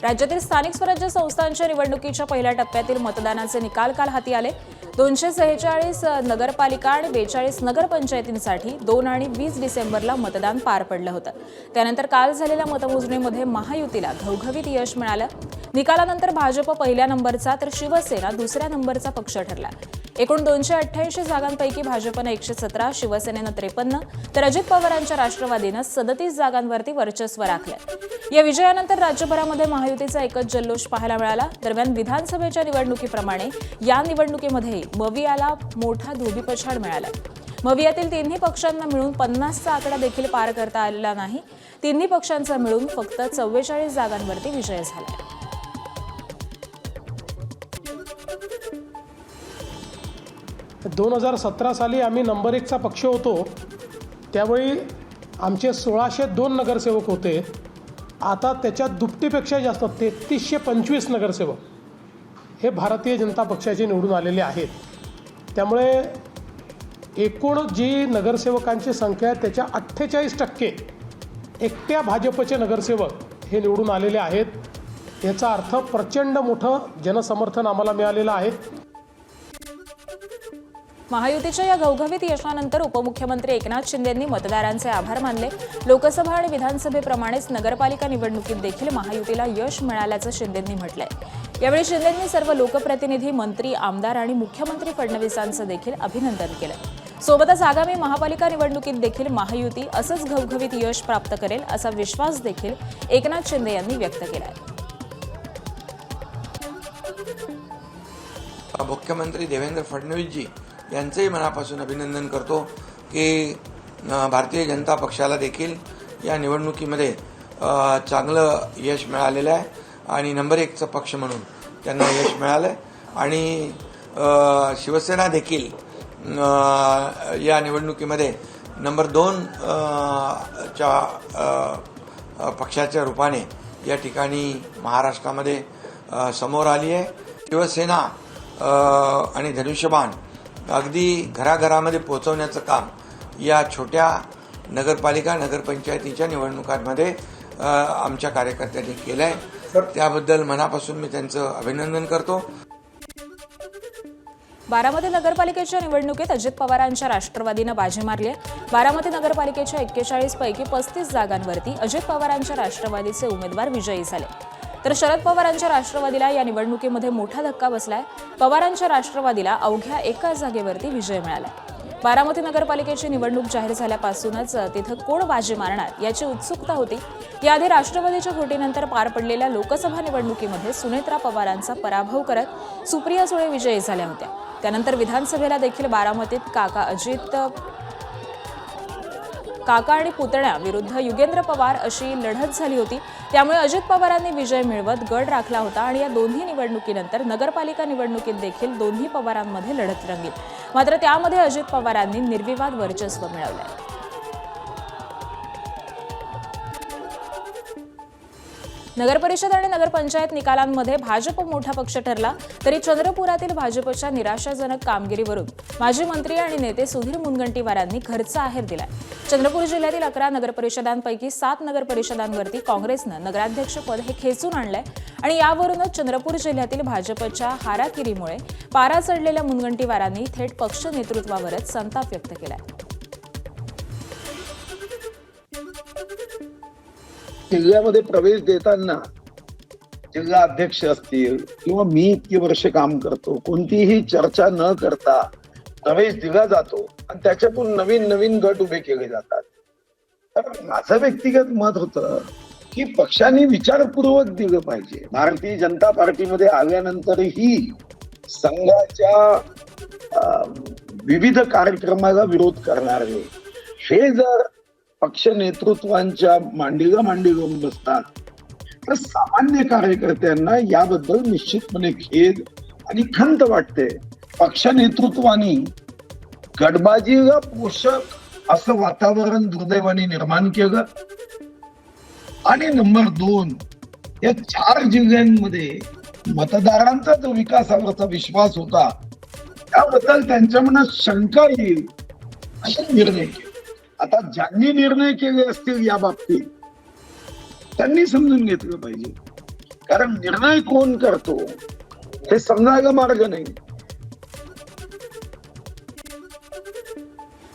राज्यातील स्थानिक स्वराज्य संस्थांच्या निवडणुकीच्या पहिल्या टप्प्यातील मतदानाचे निकाल काल हाती आले। 246 नगरपालिका आणि 42 नगरपंचायतींसाठी 2 आणि 20 डिसेंबरला मतदान पार पडलं होतं। त्यानंतर काल झालेल्या मतमोजणीमध्ये महायुतीला घवघवीत यश मिळालं। निकालानंतर भाजप पहिल्या नंबरचा तर शिवसेना दुसऱ्या नंबरचा पक्ष ठरला। एकूण 288 जागांपैकी भाजपने 117, शिवसेनेनं 53 तर अजित पवारांच्या राष्ट्रवादीनं 37 जागांवरती वर्चस्व राखलं। या विजयानंतर राज्यभरामध्ये महायुतीचा एकच जल्लोष पाहायला मिळाला। दरम्यान विधानसभेच्या निवडणुकीप्रमाणे या निवडणुकीमध्ये मवियाला मोठा धोबीपछाड मिळाला। मवियातील तिन्ही पक्षांना मिळून 50चा आकडा देखील पार करता आलेला नाही। तिन्ही पक्षांचा मिळून फक्त 44 जागांवरती विजय झाला। 2017 साली आम्ही नंबर 1चा पक्ष होतो। त्यावेळी आमचे 1602 नगरसेवक होते। आता त्याच्यात दुपटीपेक्षा जास्त 3325 नगरसेवक हे भारतीय जनता पक्षाचे निवडून आलेले आहेत। त्यामुळे एकूण जी नगरसेवकांची संख्या आहे त्याच्या 48% एकट्या भाजपचे नगरसेवक हे निवडून आलेले आहेत। याचा अर्थ प्रचंड मोठं जनसमर्थन आम्हाला मिळालेलं आहे। महायुतीच्या या घवघवीत यशानंतर उपमुख्यमंत्री एकनाथ शिंदेंनी मतदारांचे आभार मानले। लोकसभा आणि विधानसभेप्रमाणेच नगरपालिका निवडणुकीत देखील महायुतीला यश मिळाल्याचं शिंदेंनी म्हटलंय। यावेळी शिंदेंनी सर्व लोकप्रतिनिधी, मंत्री, आमदार आणि मुख्यमंत्री फडणवीसांचं देखील अभिनंदन केलं। सोबतच आगामी महापालिका निवडणुकीत देखील महायुती असंच घवघवीत यश प्राप्त करेल असा विश्वास देखील एकनाथ शिंदे यांनी व्यक्त केलाय। मुख्यमंत्री देवेंद्र फडणवीसजी यांचंही मनापासून अभिनंदन करतो की भारतीय जनता पक्षाला देखील या निवडणुकीमध्ये चांगलं यश मिळालेलं आहे आणि नंबर 1चा पक्ष म्हणून त्यांना यश मिळालं आहे। आणि शिवसेना देखील या निवडणुकीमध्ये नंबर 2 च्या पक्षाच्या रूपाने या ठिकाणी महाराष्ट्रामध्ये समोर आली आहे। शिवसेना आणि धनुष्यबाण अगदी घराघरामध्ये पोहोचवण्याचं काम या छोट्या नगरपालिका नगरपंचायतीच्या निवडणुकांमध्ये आमच्या कार्यकर्त्यांनी केलं आहे। त्याबद्दल मनापासून मी त्यांचं अभिनंदन करतो। बारामती नगरपालिकेच्या निवडणुकीत अजित पवारांच्या राष्ट्रवादीनं बाजी मारली आहे। बारामती नगरपालिकेच्या 41 पैकी 35 जागांवरती अजित पवारांच्या राष्ट्रवादीचे उमेदवार विजयी झाले। तर शरद पवारांच्या राष्ट्रवादीला या निवडणुकीमध्ये मोठा धक्का बसलाय। पवारांच्या राष्ट्रवादीला अवघ्या एका जागेवरती विजय मिळाला। बारामती नगरपालिकेची निवडणूक जाहीर झाल्यापासूनच तिथं कोण बाजी मारणार याची उत्सुकता होती। याआधी राष्ट्रवादीच्या फुटीनंतर पार पडलेल्या लोकसभा निवडणुकीमध्ये सुनेत्रा पवारांचा पराभव करत सुप्रिया सुळे विजयी झाल्या होत्या। त्यानंतर विधानसभेला देखील बारामतीत काका आणि पुतण्या विरुद्ध युगेंद्र पवार अशी लढत झाली होती। त्यामुळे अजित पवारांनी विजय मिळवत गड राखला होता आणि या दोन्ही निवडणुकीनंतर नगरपालिका निवडणुकीत देखील दोन्ही पवारांमध्ये लढत रंगली। मात्र त्यामध्ये अजित पवारांनी निर्विवाद वर्चस्व मिळवले। नगरपरिषद आणि नगरपंचायत निकालांमध्ये भाजप मोठा पक्ष ठरला तरी चंद्रपुरातील भाजपच्या निराशाजनक कामगिरीवरून माजी मंत्री आणि नेते सुधीर मुनगंटीवारांनी घरचा आहेर दिलाय। चंद्रपूर जिल्ह्यातील 11 नगरपरिषदांपैकी 7 नगरपरिषदांवरती काँग्रेसनं नगराध्यक्षपद हे खेचून आणलंय आणि यावरूनच चंद्रपूर जिल्ह्यातील भाजपच्या हाराकिरीमुळे पारा चढलेल्या मुनगंटीवारांनी थेट पक्ष नेतृत्वावरच संताप व्यक्त केलाय। जिल्ह्यामध्ये प्रवेश देताना जिल्हा अध्यक्ष असतील किंवा मी इतकी वर्ष काम करतो, कोणतीही चर्चा न करता प्रवेश दिला जातो आणि त्याच्यातून नवीन नवीन गट उभे केले जातात। तर माझं व्यक्तिगत मत होतं की पक्षाने विचारपूर्वक दिलं पाहिजे। भारतीय जनता पार्टीमध्ये आल्यानंतरही संघाच्या विविध कार्यक्रमाला विरोध करणारे हे जर पक्ष नेतृत्वांच्या मांडीला मांडी लावून बसतात तर सामान्य कार्यकर्त्यांना याबद्दल निश्चितपणे खेद आणि खंत वाटते। पक्ष नेतृत्वाने गटबाजीला पोषक असं वातावरण दुर्दैवाने निर्माण केलं आणि नंबर 2 या 4 जिल्ह्यांमध्ये मतदारांचा जो विकासावरचा विश्वास होता त्याबद्दल त्यांच्या मनात शंका येईल असे निर्णय केले। आता ज्यांनी निर्णय केले असतील या बाबतीत त्यांनी समजून घेतलं पाहिजे कारण निर्णय कोण करतो हे समजायला मार्ग नाही.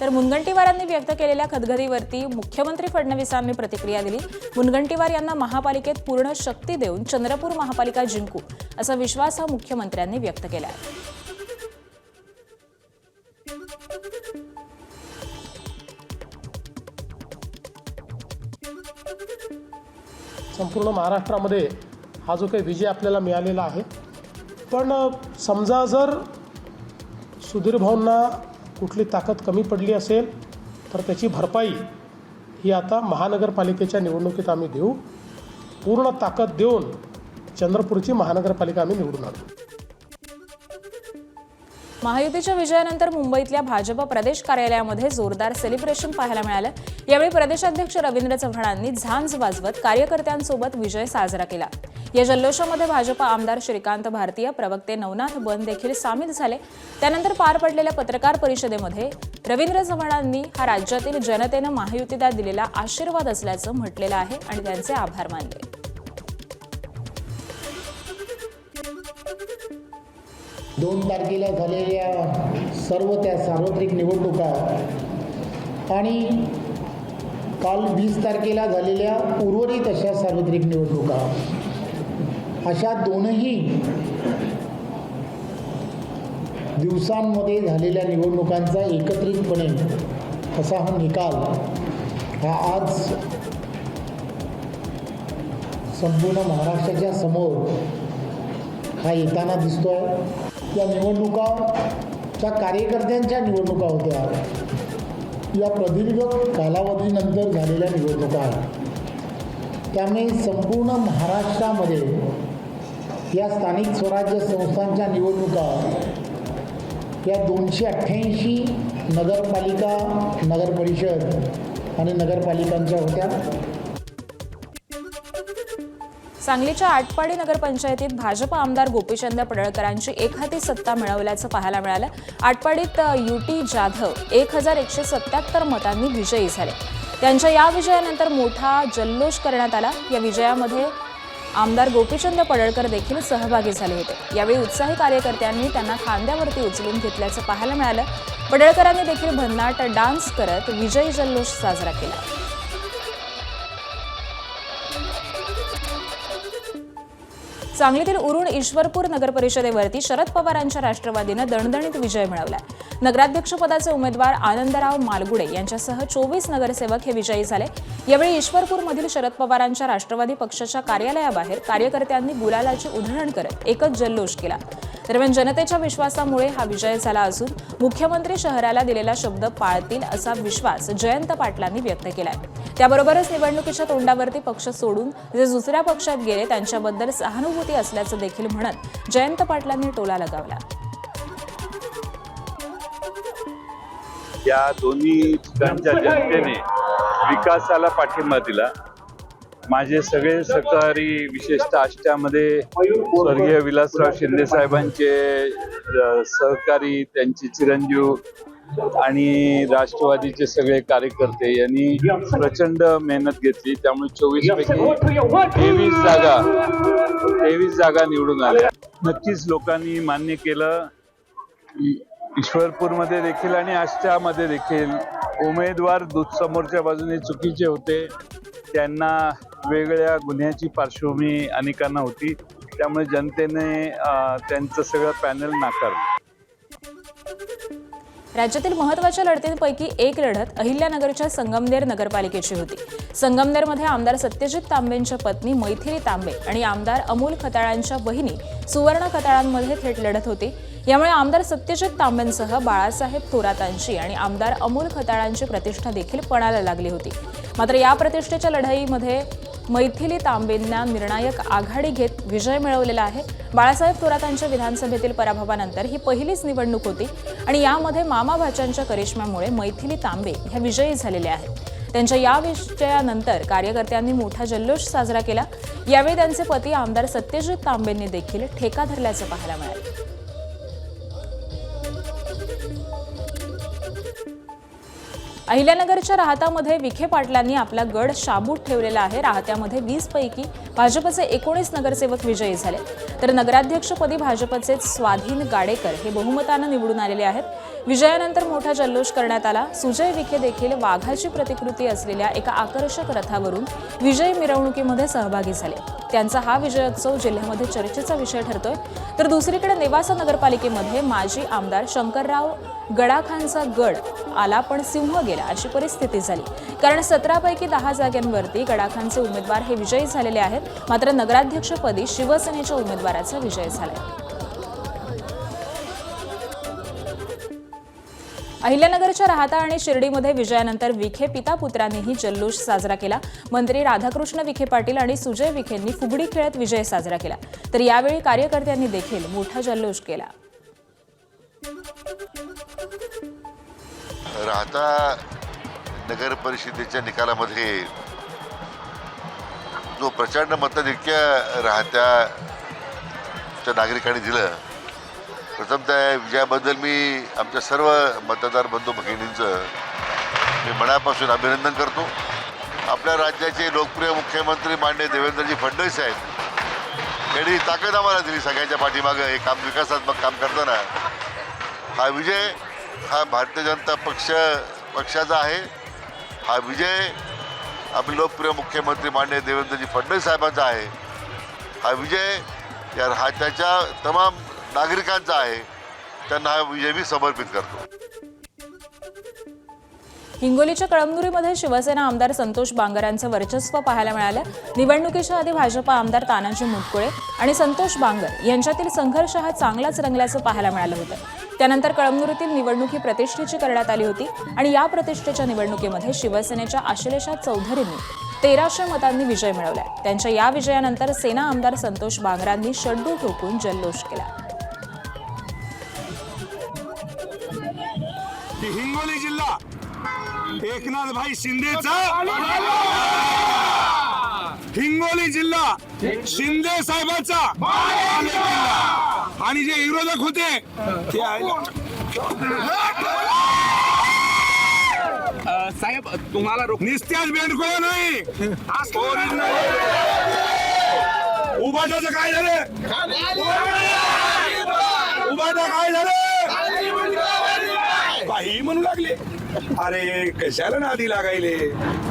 तर मुनगंटीवारांनी व्यक्त केलेल्या खदगदीवरती मुख्यमंत्री फडणवीसांनी प्रतिक्रिया दिली. मुनगंटीवार यांना महापालिकेत पूर्ण शक्ती देऊन चंद्रपूर महापालिका जिंकू असा विश्वास हा मुख्यमंत्र्यांनी व्यक्त केला आहे. संपूर्ण महाराष्ट्रामध्ये हा जो काही विजय आपल्याला मिळालेला आहे, पण समजा जर सुधीर भाऊंना कुठली ताकद कमी पडली असेल तर त्याची भरपाई ही आता महानगरपालिकेच्या निवडणुकीत आम्ही देऊ. पूर्ण ताकद देऊन चंद्रपूरची महानगरपालिका आम्ही निवडून आणू. महायुतीच्या विजयानंतर मुंबईतल्या भाजप प्रदेश कार्यालयामध्ये जोरदार सेलिब्रेशन पाहायला मिळालं. यावेळी प्रदेशाध्यक्ष रवींद्र चव्हाणांनी झांज वाजवत कार्यकर्त्यांसोबत विजय साजरा केला. या जल्लोषामध्ये भाजप आमदार श्रीकांत भारतीय, प्रवक्ते नवनाथ बन देखील सामील झाले. त्यानंतर पार पडलेल्या पत्रकार परिषदेमध्ये रवींद्र चव्हाणांनी हा राज्यातील जनतेनं महायुतीला दिलेला आशीर्वाद असल्याचं म्हटलेलं आहे आणि त्यांचे आभार मानले. 2 तारखेला झालेल्या सर्व त्या सार्वत्रिक निवडणुका आणि काल 20 तारखेला झालेल्या उर्वरित अशा सार्वत्रिक निवडणुका, अशा दोनही दिवसांमध्ये झालेल्या निवडणुकांचा एकत्रितपणे असा हा निकाल हा आज संपूर्ण महाराष्ट्राच्या समोर हा येताना दिसतोय. या निवडणुकाच्या कार्यकर्त्यांच्या निवडणुका होत्या. या प्रदीर्घ कालावधीनंतर झालेल्या निवडणुका आहेत. त्यामुळे संपूर्ण महाराष्ट्रामध्ये या स्थानिक स्वराज्य संस्थांच्या निवडणुका या 288 नगरपालिका, नगरपरिषद आणि नगरपालिकांच्या होत्या. सांगलीच्या आटपाडी नगरपंचायतीत भाजप आमदार गोपीचंद पडळकरांची एकहाती सत्ता मिळवल्याचं पाहायला मिळालं. आटपाडीत युटी जाधव 1177 मतांनी विजयी झाले. त्यांच्या या विजयानंतर मोठा जल्लोष करण्यात आला. या विजयामध्ये आमदार गोपीचंद पडळकर देखील सहभागी झाले होते. यावेळी उत्साही कार्यकर्त्यांनी त्यांना खांद्यावरती उचलून घेतल्याचं पाहायला मिळालं. पडळकरांनी देखील भन्नाट डान्स करत विजयी जल्लोष साजरा केला. सांगलीतील उरुण ईश्वरपूर नगरपरिषदेवरती शरद पवारांच्या राष्ट्रवादीनं दणदणीत विजय मिळवला. नगराध्यक्षपदाचे उमेदवार आनंदराव मालगुडे यांच्यासह 24 नगरसेवक हे विजयी झाले. यावेळी ईश्वरपूरमधील शरद पवारांच्या राष्ट्रवादी पक्षाच्या कार्यालयाबाहेर कार्यकर्त्यांनी गुलालाची उधळण करत एकच जल्लोष केला. दरम्यान जनतेच्या विश्वासामुळे हा विजय झाला असून मुख्यमंत्री शहराला दिलेला शब्द पाळतील असा विश्वास जयंत पाटलांनी व्यक्त केलाय. त्याबरोबरच निवडणुकीच्या तोंडावरती पक्ष सोडून जे दुसऱ्या पक्षात गेले त्यांच्याबद्दल सहानुभूती असल्याचं देखील म्हणत जयंत पाटलांनी टोला लगावला. या दोन्ही ठिकाणच्या जनतेने विकासाला पाठिंबा दिला. माझे सगळे सहकारी, विशेषतः आष्ट्यामध्ये स्वर्गीय विलासराव शिंदे साहेबांचे सहकारी, त्यांचे चिरंजीव आणि राष्ट्रवादीचे सगळे कार्यकर्ते यांनी प्रचंड मेहनत घेतली. त्यामुळे 24 पैकी 23 जागा निवडून आल्या. नक्कीच लोकांनी मान्य केलं. ईश्वरपूरमध्ये देखील आणि आष्ट्यामध्ये देखील उमेदवार समोरच्या बाजूने चुकीचे होते. त्यांना वेगळ्या गुन्ह्याची पार्श्वभूमी अनेकांना होती. त्यामुळे जनतेने त्यांचं सगळं पॅनल नाकारलं. राज्यातील महत्त्वाच्या लढतींपैकी एक लढत अहिल्यानगरच्या संगमनेर नगरपालिकेची होती. संगमनेरमध्ये आमदार सत्यजित तांबेंच्या पत्नी मैथिली तांबे आणि आमदार अमोल खताळांच्या बहिणी सुवर्ण खताळांमध्ये थेट लढत होती. यामुळे आमदार सत्यजित तांबेंसह बाळासाहेब थोरातांची आणि आमदार अमोल खताळांची प्रतिष्ठा देखील पणाला लागली होती. मात्र या प्रतिष्ठेच्या लढाईमध्ये मैथिली तांबेंना निर्णायक आघाडी घेत विजय मिळवलेला आहे. बाळासाहेब थोरातांच्या विधानसभेतील पराभवानंतर ही पहिलीच निवडणूक होती आणि यामध्ये मामा भाच्यांच्या करिश्म्यामुळे मैथिली तांबे ह्या विजयी झालेल्या आहेत. त्यांच्या या विजयानंतर कार्यकर्त्यांनी मोठा जल्लोष साजरा केला. यावेळी त्यांचे पती आमदार सत्यजित तांबेंनी देखील ठेका धरल्याचं पाहायला मिळालं. अहिल्यानगरच्या राहतामध्ये विखे पाटलांनी आपला गड शाबूत ठेवलेला आहे. राहत्यामध्ये 20 पैकी भाजपचे 19 नगरसेवक विजयी झाले, तर नगराध्यक्षपदी भाजपचे स्वाधीन गाडेकर हे बहुमतानं निवडून आलेले आहेत। विजयानंतर मोठा जल्लोष करण्यात आला। सुजय विखे देखील वाघाची प्रतिकृती असलेल्या एका आकर्षक रथावरून विजयी मिरवणुकीमध्ये सहभागी झाले। त्यांचा हा विजयोत्सव जिल्ह्यामध्ये चर्चेचा विषय ठरतोय। तर दुसरीकडे नेवासा नगरपालिकेमध्ये माजी आमदार शंकरराव गडाखांचा गड आला पण सिंह गेला अशी परिस्थिती झाली, कारण 17 पैकी 10 जागांवरती गडाखांचे उमेदवार हे विजयी झालेले आहेत, मात्र नगराध्यक्षपदी शिवसेनेच्या उमेदवाराचा विजय झालाय। अहिल्यानगरच्या राहाता आणि शिर्डीमध्ये विजयानंतर विखे पिता पुत्रांनीही जल्लोष साजरा केला। मंत्री राधाकृष्ण विखे पाटील आणि सुजय विखेंनी फुगडी खेळत विजय साजरा केला, तर यावेळी कार्यकर्त्यांनी देखील मोठा जल्लोष केला। राहता नगर परिषदेच्या निकालामध्ये जो प्रचंड मताधिक्य राहत्याच्या नागरिकांनी दिलं, प्रथमतः विजयाबद्दल मी आमच्या सर्व मतदार बंधू भगिनींचं मी मनापासून अभिनंदन करतो। आपल्या राज्याचे लोकप्रिय मुख्यमंत्री माननीय देवेंद्रजी फडणवीस साहेब यांनी ताकद आम्हाला दिली सगळ्यांच्या पाठीमागं हे काम विकासात्मक काम करताना। हा विजय हा भारतीय जनता पक्षाचा आहे। हा विजय आपले लोकप्रिय मुख्यमंत्री माननीय देवेंद्रजी फडणवीस साहेबांचा आहे। हा विजय या राज्याच्या तमाम नागरिकांचा आहे, त्यांना हा विजय मी समर्पित करतो। हिंगोलीच्या कळमनुरीमध्ये शिवसेना आमदार संतोष बांगरांचं वर्चस्व पाहायला मिळालं। निवडणुकीच्या आधी भाजपा आमदार तानाजी मुटकुळे आणि संतोष बांगर यांच्यातील संघर्ष हा चांगलाच रंगल्याचं पाहायला मिळालं होतं। त्यानंतर कळमनुरीतील निवडणूक ही प्रतिष्ठेची करण्यात आली होती आणि या प्रतिष्ठेच्या निवडणुकीमध्ये शिवसेनेच्या आश्लेषा चौधरींनी 1300 मतांनी विजय मिळवलाय। त्यांच्या या विजयानंतर सेना आमदार संतोष बांगरांनी शड्डू ठोकून जल्लोष केला। हिंगोली जिल्हा एकनाथ भाई शिंदेचा, हिंगोली जिल्हा शिंदे साहेबांचा आणि जे विरोधक होते ते साहेब तुम्हाला निस्त्याच बेंडखोळ नाही, उभाटाचं काय झालं, उभाटा काय झालं काही म्हणू लागले। अरे कशाला नादी लागायले,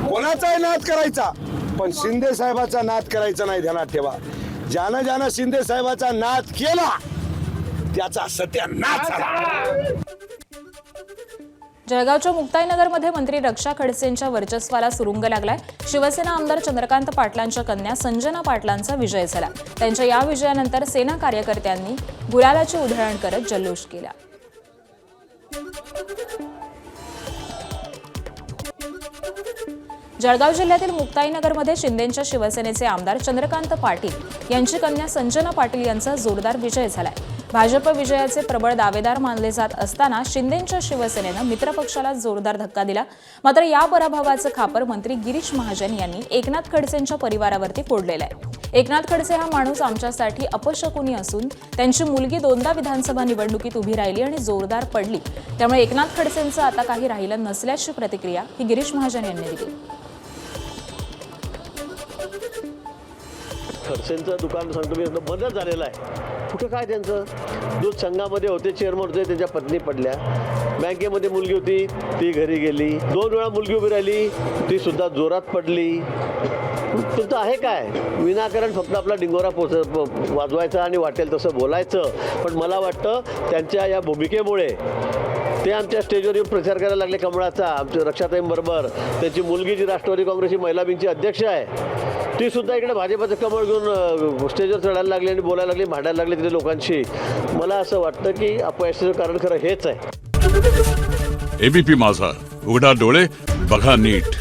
कोणाचाही नाद करायचा पण शिंदे साहेबाचा नाद करायचा नाही, ध्यानात ठेवा। ज्यानं शिंदे साहेबाचा नाद केला त्याचा सत्यानाश झाला। जळगावच्या मुक्ताईनगरमध्ये मंत्री रक्षा खडसेंच्या वर्चस्वाला सुरुंग लागलाय। शिवसेना आमदार चंद्रकांत पाटलांच्या कन्या संजना पाटलांचा विजय झाला। त्यांच्या या विजयानंतर सेना कार्यकर्त्यांनी गुलालाची उधळण करत जल्लोष केला। जळगाव जिल्ह्यातील मुक्ताईनगरमध्ये शिंदेच्या शिवसेनेचे आमदार चंद्रकांत पाटील यांची कन्या संजना पाटील यांचा जोरदार विजय झालाय। भाजप विजयाचे प्रबळ दावेदार मानले जात असताना शिंदेच्या शिवसेनेनं मित्रपक्षाला जोरदार धक्का दिला, मात्र या पराभवाचं खापर मंत्री गिरीश महाजन यांनी एकनाथ खडसेंच्या परिवारावरती फोडलेलं आहे। एकनाथ खडसे हा माणूस आमच्यासाठी अपशकुनी असून त्यांची मुलगी 2दा विधानसभा निवडणुकीत उभी राहिली आणि जोरदार पडली, त्यामुळे एकनाथ खडसेंचं आता काही राहिलं नसल्याची प्रतिक्रिया ही गिरीश महाजन यांनी दिली। खडसेंचं दुकान सांगतो मी बंदच झालेलं आहे। कुठं काय त्यांचं दूध संघामध्ये होते, चेअरमन होते, त्यांच्या पत्नी पडल्या, बँकेमध्ये मुलगी होती ती घरी गेली, 2 वेळा मुलगी उभी राहिली ती सुद्धा जोरात पडली। तुमचं आहे काय विनाकारण फक्त आपला डिंगोरा वाजवायचा आणि वाटेल तसं बोलायचं। पण मला वाटतं त्यांच्या या भूमिकेमुळे ते आमच्या स्टेजवर येऊन प्रचार करायला लागले कमळाचा, आमच्या रक्षाताईंबरोबर। त्यांची मुलगी जी राष्ट्रवादी काँग्रेसची महिला विंगची अध्यक्ष आहे ती सुद्धा इकडे भाजपचं कमळ घेऊन स्टेजवर चढायला लागली आणि बोलायला लागली, भांडायला लागली तिथे लोकांशी। मला असं वाटतं की अपयशाचं कारण खरं हेच आहे। एबीपी माझा, उघडा डोळे बघा नीट।